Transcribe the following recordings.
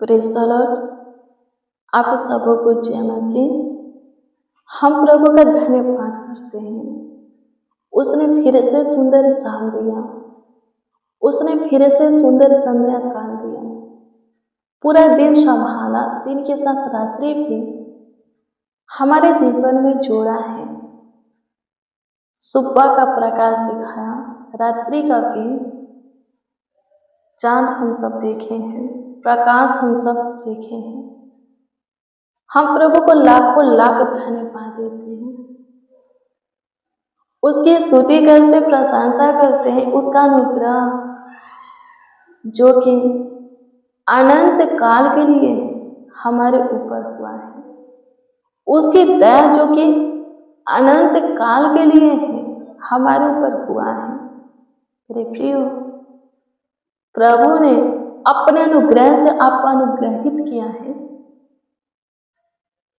Praise the Lord. आप सबको जय मसीह। हम प्रभु का धन्यवाद करते हैं। उसने फिर से सुंदर शाम दिया, उसने फिर से सुंदर संध्या काल दिया, पूरा दिन संभाला, दिन के साथ रात्रि भी हमारे जीवन में जोड़ा है। सुबह का प्रकाश दिखाया, रात्रि का भी चांद हम सब देखे हैं, प्रकाश हम सब देखे हैं। हम प्रभु को लाखों लाख धन्यवाद देते हैं, उसकी स्तुति करते, प्रशंसा करते हैं। उसका अनुग्रह जो कि अनंत काल के लिए हमारे ऊपर हुआ है, उसकी दया जो कि अनंत काल के लिए है हमारे ऊपर हुआ है। मेरे प्रियो, प्रभु ने अपने अनुग्रह से आपको अनुग्रहित किया है,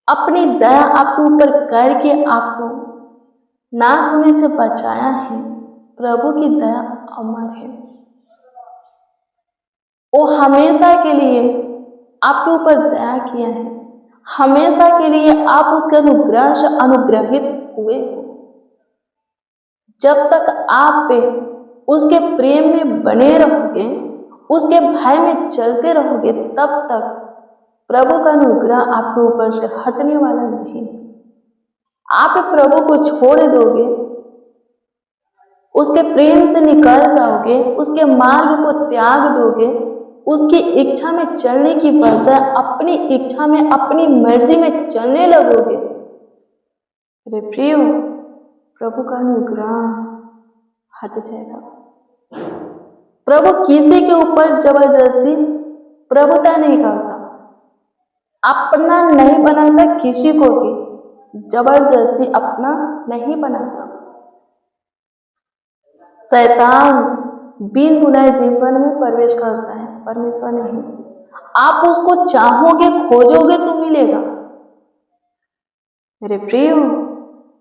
अपनी दया आपके ऊपर करके आपको नाश होने से बचाया है। प्रभु की दया अमर है, वो हमेशा के लिए आपके ऊपर दया किया है, हमेशा के लिए आप उसके अनुग्रह से अनुग्रहित हुए हो। जब तक आप पे उसके प्रेम में बने रहोगे, उसके भय में चलते रहोगे, तब तक प्रभु का अनुग्रह आपके ऊपर से हटने वाला नहीं है। आप प्रभु को छोड़ दोगे, उसके प्रेम से निकल जाओगे, उसके मार्ग को त्याग दोगे, उसकी इच्छा में चलने की बजाय अपनी इच्छा में, अपनी मर्जी में चलने लगोगे। अरे प्रियो, प्रभु का अनुग्रह हट जाएगा। प्रभु किसी के ऊपर जबरदस्ती प्रभुता नहीं करता, अपना नहीं बनाता, किसी को भी जबरदस्ती अपना नहीं बनाता। शैतान बिन बुलाए जीवन में प्रवेश करता है, परमेश्वर नहीं। आप उसको चाहोगे, खोजोगे तो मिलेगा। मेरे प्रियो,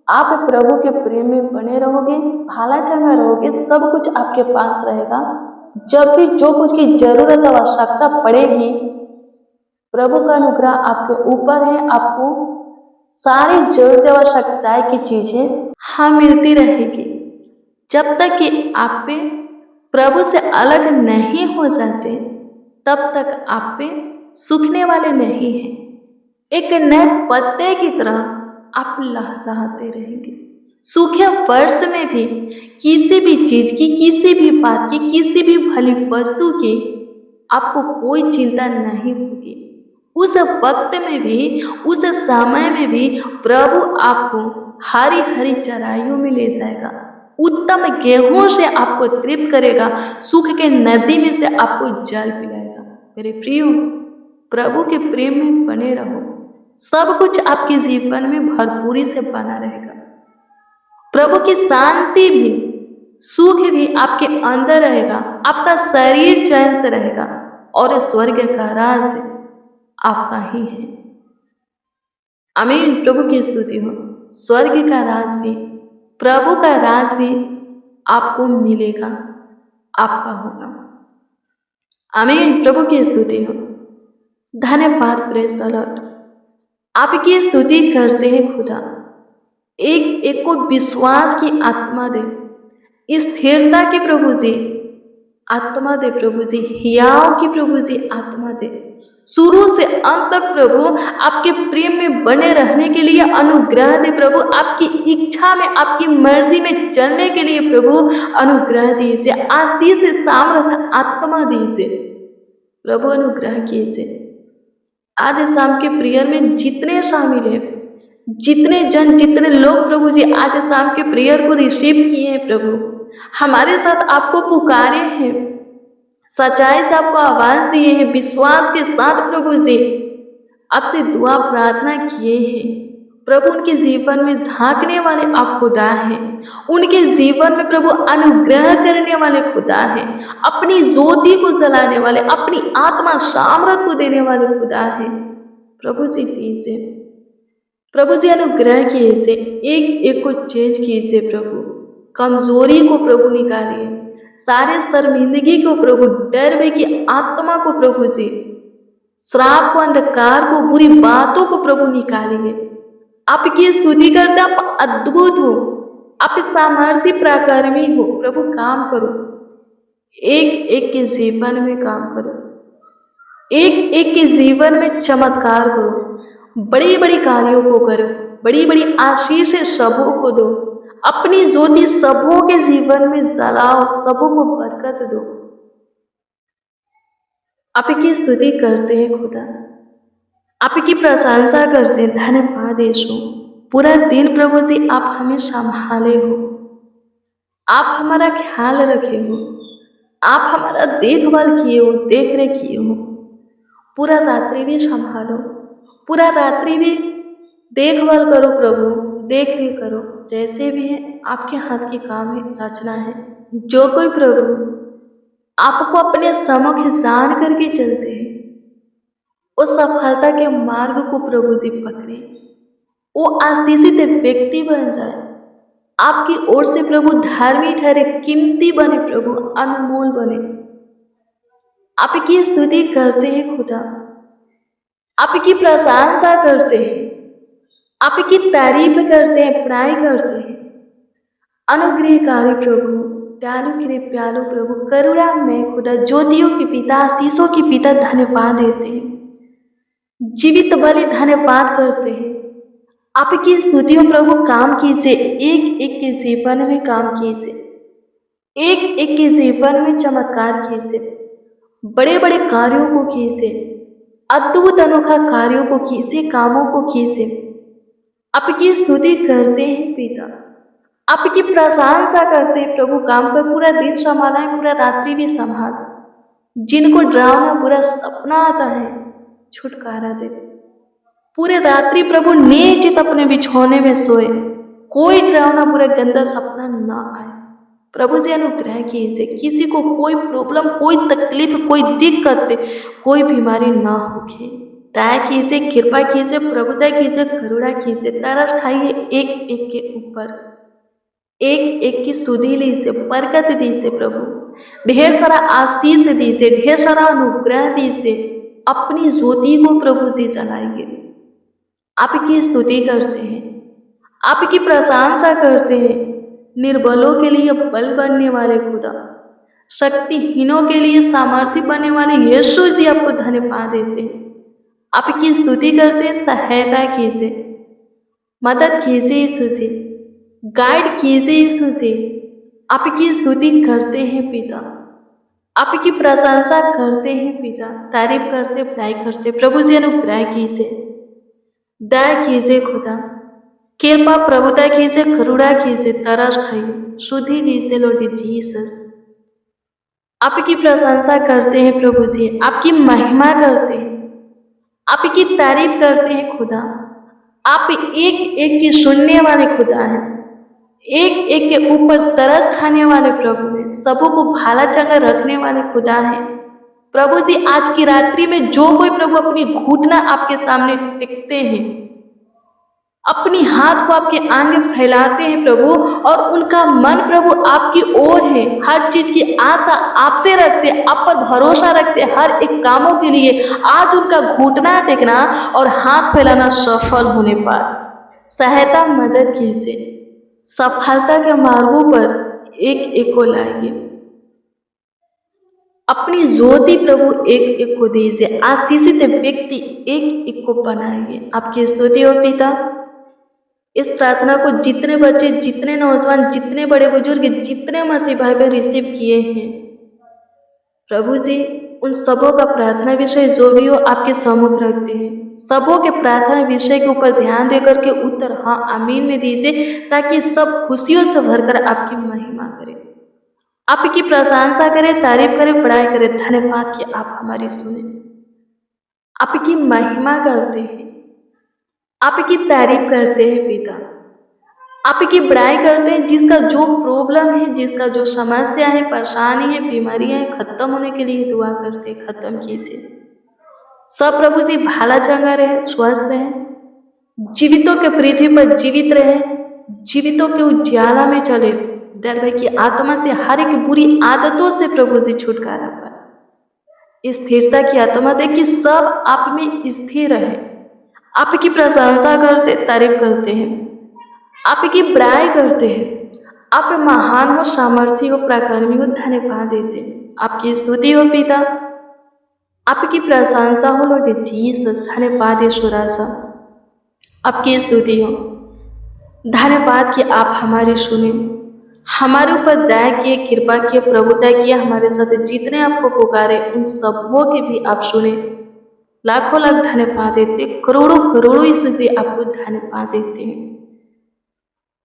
आप प्रभु के प्रेम में बने रहोगे, भाला चंगा रहोगे, सब कुछ आपके पास रहेगा। जब भी जो कुछ की जरूरत, आवश्यकता पड़ेगी, प्रभु का अनुग्रह आपके ऊपर है। आपको सारी जरूरत, आवश्यकताएं की चीजें मिलती रहेगी। जब तक कि आप पे प्रभु से अलग नहीं हो जाते, तब तक आप पे सूखने वाले नहीं हैं। एक नए पत्ते की तरह आप लहलहाते रहेंगे। सूखे वर्ष में भी किसी भी चीज की, किसी भी बात की, किसी भी भली वस्तु की आपको कोई चिंता नहीं होगी। उस वक्त में भी, उस समय में भी प्रभु आपको हरी हरी चराइयों में ले जाएगा, उत्तम गेहूं से आपको तृप्त करेगा, सूख के नदी में से आपको जल पिलाएगा। मेरे प्रियो, प्रभु के प्रेम में बने रहो, सब कुछ आपके जीवन में भरपूरी से बना रहेगा। प्रभु की शांति भी, सुख भी आपके अंदर रहेगा, आपका शरीर चैन से रहेगा, और स्वर्ग का राज आपका ही है। आमीन। प्रभु की स्तुति हो। स्वर्ग का राज भी, प्रभु का राज भी आपको मिलेगा, आपका होगा। आमीन। प्रभु की स्तुति हो। धन्यवाद, प्रेज़ द लॉर्ड। आपकी स्तुति करते हैं खुदा। एक को विश्वास की आत्मा दे, स्थिरता की प्रभु जी आत्मा दे, प्रभु जी हियाव की प्रभु जी आत्मा दे। शुरू से अंत तक प्रभु आपके प्रेम में बने रहने के लिए अनुग्रह दे प्रभु। आपकी इच्छा में, आपकी मर्जी में चलने के लिए प्रभु अनुग्रह दीजिए, आशीष सामर्थ आत्मा दीजिए प्रभु, अनुग्रह कीजिए। आज शाम के प्रेयर में जितने शामिल हैं, जितने जन, जितने लोग प्रभु जी आज शाम के प्रेयर को रिसीव किए हैं प्रभु, हमारे साथ आपको पुकारे हैं, सच्चाई से आपको आवाज दिए हैं, विश्वास के साथ प्रभु जी आपसे दुआ प्रार्थना किए हैं प्रभु। उनके जीवन में झांकने वाले आप खुदा हैं, उनके जीवन में प्रभु अनुग्रह करने वाले खुदा हैं, अपनी ज्योति को जलाने वाले, अपनी आत्मा सामर्थ को देने वाले खुदा हैं। प्रभु जी दीजिए, प्रभु जी अनुग्रह कीजिए, एक को चेंज कीजिए प्रभु। कमजोरी को प्रभु निकालिए, सारे शर्मिंदगी को प्रभु, डर वे की आत्मा को प्रभु जी श्राप को, अंधकार को, बुरी बातों को प्रभु निकालिए। आपकी स्तुति करते आप अद्भुत हो, आप सामर्थ्य पराक्रमी हो। प्रभु काम करो, एक एक के जीवन में काम करो, एक एक के जीवन में चमत्कार करो, बड़ी बड़ी कार्यों को करो, बड़ी बड़ी आशीष सबों को दो, अपनी ज्योति सबों के जीवन में जलाओ, सबों को बरकत दो। आपकी स्तुति करते हैं खुदा, आपकी प्रशंसा करते हैं। धन्यवाद यीशु। पूरा दिन प्रभु जी आप हमें संभाले हो, आप हमारा ख्याल रखे हो, आप हमारा देखभाल किए हो, देख रेख किए हो। पूरा रात्रि भी संभालो, पूरा रात्रि भी देखभाल करो प्रभु, देख रेख करो। जैसे भी है आपके हाथ की काम है, रचना है। जो कोई प्रभु आपको अपने सम्मुख जान करके चलते हैं, वो सफलता के मार्ग को प्रभु जी पकड़े, वो आशीषित व्यक्ति बन जाए, आपकी ओर से प्रभु धार्मिक ठहरे, कीमती बने प्रभु, अनमोल बने। आपकी स्तुति करते हैं खुदा, आपकी प्रशंसा करते हैं, आपकी तारीफ करते हैं, बड़ाई करते हैं। अनुग्रहकारी प्रभु, दयालु कृपालु प्रभु, करुणा में खुदा, ज्योतियों के पिता, आशीषों के पिता, धन्यवाद देते हैं, जीवित बलि धन्यवाद करते हैं। आपकी स्तुतियों प्रभु काम कीजिए, एक एक के जीवन में काम कीजिए, एक एक के जीवन में चमत्कार कीजिए, बड़े बड़े कार्यों को कीजिए, अद्भुत अनोखा कार्यों को कीजिए, कामों को कीजिए। आपकी स्तुति करते हैं पिता, आपकी प्रशंसा करते हैं प्रभु। काम पर पूरा दिन संभाला है, पूरा रात्रि भी संभाल। जिनको डरावना बुरा सपना आता है, छुटकारा दे। पूरे रात्रि प्रभु निश्चित अपने बिछौने में सोए, कोई डरावना बुरा गंदा सपना ना आए। प्रभु जी अनुग्रह कीजिए, किसी को कोई प्रॉब्लम, कोई तकलीफ, कोई दिक्कत, कोई बीमारी ना होगी। दया कीजिए, कृपा कीजिए, प्रभुता कीजिए, करुणा कीजिए। तरस खाइए एक एक के ऊपर, एक एक की सुधि लीजिए, बरकत दीजिए प्रभु, ढेर सारा आशीष दीजिए, ढेर सारा अनुग्रह दीजिए। अपनी ज्योति को प्रभु जी जलाइए। आपकी स्तुति करते हैं, आपकी प्रशंसा करते हैं। निर्बलों के लिए बल बनने वाले खुदा, शक्तिहीनों के लिए सामर्थ्य बनने वाले यीशु जी आपको धन्यवाद देते हैं। आपकी स्तुति करते हैं, सहायता कीजिए, मदद कीजिए यीशु जी, गाइड कीजिए यीशु जी। आपकी स्तुति करते हैं पिता, आपकी प्रशंसा करते हैं पिता, तारीफ करते, बड़ाई करते। प्रभु जी अनुग्रह कीजिए, दया कीजिए खुदा, कृपा प्रभुता कीजिए, करुणा कीजिए, तरस खाइए, शुद्धि लीजिए लॉर्ड जीसस। आपकी प्रशंसा करते हैं प्रभु जी, आपकी महिमा करते हैं, आपकी तारीफ करते हैं खुदा। आप एक एक की सुनने वाले खुदा हैं, एक एक के ऊपर तरस खाने वाले प्रभु हैं, सबों को भाला चंगा रखने वाले खुदा हैं। प्रभु जी आज की रात्रि में जो कोई प्रभु अपनी घुटना आपके सामने टिकते हैं, अपनी हाथ को आपके आगे फैलाते हैं प्रभु, और उनका मन प्रभु आपकी ओर है, हर चीज की आशा आपसे रखते, आप पर भरोसा रखते, हर एक कामों के लिए आज उनका घुटना टेकना और हाथ फैलाना सफल होने पर सहायता मदद कीजिए। सफलता के मार्गों पर एक एक को लाइए, अपनी ज्योति प्रभु एक एक को दीजिए, आशीषित व्यक्ति एक एक को बनाइए। आपकी स्तुति हो पिता। इस प्रार्थना को जितने बच्चे, जितने नौजवान, जितने बड़े बुजुर्ग, जितने मसीह भाई बहन रिसीव किए हैं प्रभु जी, उन सबों का प्रार्थना विषय जो भी हो आपके सम्मुख रखते हैं। सबों के प्रार्थना विषय के ऊपर ध्यान देकर के उत्तर हाँ आमीन में दीजिए, ताकि सब खुशियों से भरकर आपकी महिमा करें, आपकी प्रशंसा करें, तारीफ करें, बड़ाई करें। धन्यवाद कि आप हमारी सुने, आपकी महिमा करते हैं, आपकी तारीफ करते हैं पिता, आपकी बड़ाई करते हैं। जिसका जो प्रॉब्लम है, जिसका जो समस्या है, परेशानी है, बीमारियां है, खत्म होने के लिए दुआ करते हैं, खत्म कीजिए। सब प्रभु जी भाला चंगा रहे, स्वस्थ रहे, जीवितों के पृथ्वी पर जीवित रहे, जीवितों के उज्याला में चले, डर भय की आत्मा से, हर एक बुरी आदतों से प्रभु जी छुटकारा पाए। स्थिरता की आत्मा दे कि सब आप में स्थिर रहे। आपकी प्रशंसा करते, तारीफ करते हैं, आपकी बड़ाई करते हैं। आप महान हो, सामर्थी हो, पराक्रमी हो, धन्यवाद देते हैं। आपकी स्तुति हो पिता, आपकी प्रशंसा हो लॉर्ड जीसस। धन्यवाद यीशु राजा, आपकी स्तुति हो। धन्यवाद कि आप हमारी सुने, हमारे ऊपर दया किए, कृपा किए, प्रभुता किए। हमारे साथ जितने आपको पुकारे उन सबों की भी आप सुने। लाखों लाख धन्यवाद देते, करोड़ों करोड़ों यीशु जी आपको धन्यवाद देते हैं।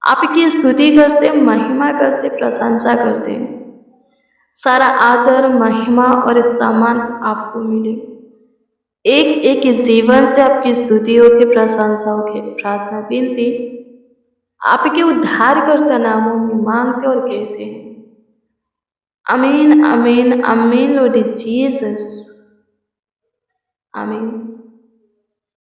आपकी स्तुति करते, महिमा करते, प्रशंसा करते हैं। सारा आदर, महिमा और सम्मान आपको मिले। एक एक जीवन से आपकी स्तुति हो के, प्रशंसा हो के, प्रार्थना विनती आपके उद्धारकर्ता नामों में मांगते और कहते हैं, आमीन आमीन आमीन लॉर्ड जीसस, आमीन।